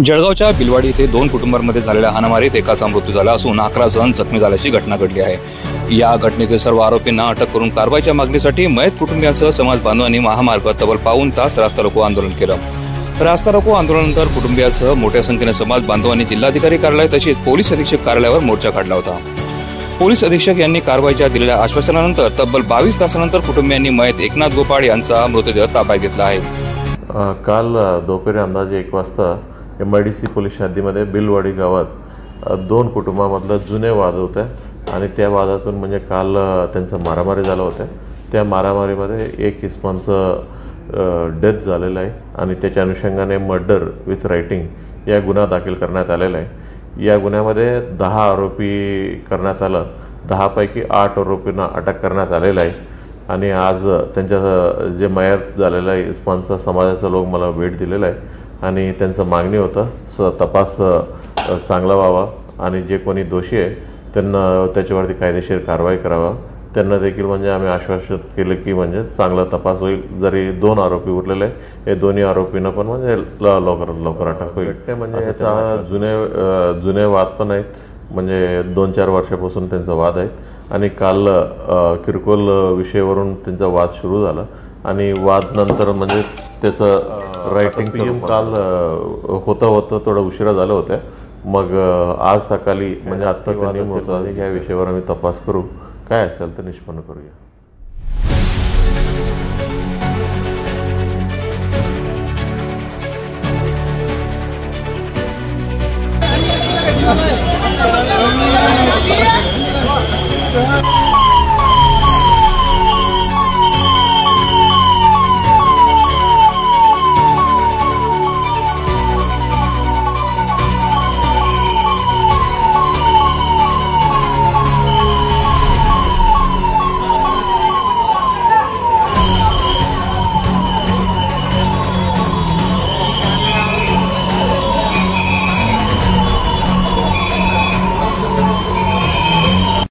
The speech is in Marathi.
जळगावच्या बिलवाडी येथे 2 कुटुंबांमध्ये झालेल्या हाणामारीत एकाचा मृत्यू झाला असून 11 जण जखमी झाल्याची घटना घडली आहे। या घटनेतील सर्व आरोपींना अटक करून कारवाईच्या मागणीसाठी मयत कुटुंबियांसह समाज बांधवांनी महामार्ग तब्बल पाऊण तास रास्ता रोको आंदोलन केलं। रास्ता रोको आंदोलनानंतर कुटुंबियांसह मोठ्या संख्येने समाज बांधवांनी जिल्हाधिकारी कार्यालय तसेच पोलीस अधीक्षक कार्यालयावर मोर्चा काढला होता। पोलीस अधीक्षक यांनी कारवाईच्या दिलेल्या आश्वासनानंतर तब्बल 22 तासानंतर कुटुंबियांनी मयत एकनाथ गोपाळ यांचा मृतदेह ताब्यात घेतला आहे। काल दुपारी अंदाजे 1 वाजता MIDC पोलीस हद्दीमध्ये बिलवाडी गावात 2 कुटुंबांमधले जुने वाद होते आणि त्या वादातून म्हणजे काल त्यांचं मारामारी झालं होतं। त्या मारामारीमध्ये एक इसमांचं डेथ झालेलं आहे आणि त्याच्या अनुषंगाने मर्डर विथ रायटिंग या गुन्हा दाखल करण्यात आलेला आहे। या गुन्ह्यामध्ये 10 आरोपी करण्यात आलं। 10 पैकी 8 आरोपींना अटक करण्यात आलेलं आहे आणि आज त्यांच्या जे मयत झालेलं आहे इस्मानचा समाजाचा लोक मला भेट दिलेला आहे आणि त्यांचं मागणी होतं तपास चांगला व्हावा आणि जे कोणी दोषी आहे त्यांना त्याच्यावरती कायदेशीर कारवाई करावा। त्यांना देखील म्हणजे आम्ही आश्वासित केलं की म्हणजे चांगला तपास होईल। जरी 2 आरोपी उरलेले हे दोन्ही आरोपींना पण म्हणजे लवकरात लवकर अटक होईल। म्हणजे याचा जुने वाद पण आहेत, म्हणजे 2-4 वर्षापासून त्यांचा वाद आहे आणि काल किरकोळ विषयावरून त्यांचा वाद सुरू झाला आणि वाद नंतर म्हणजे त्याचं रायटिंगचं काल होतं थोडं उशिरा झालं होतं। मग आज सकाळी म्हणजे आत्ता त्यांनी होता ह्या विषयावर आम्ही तपास करू, काय असेल तर निष्पन्न करूया।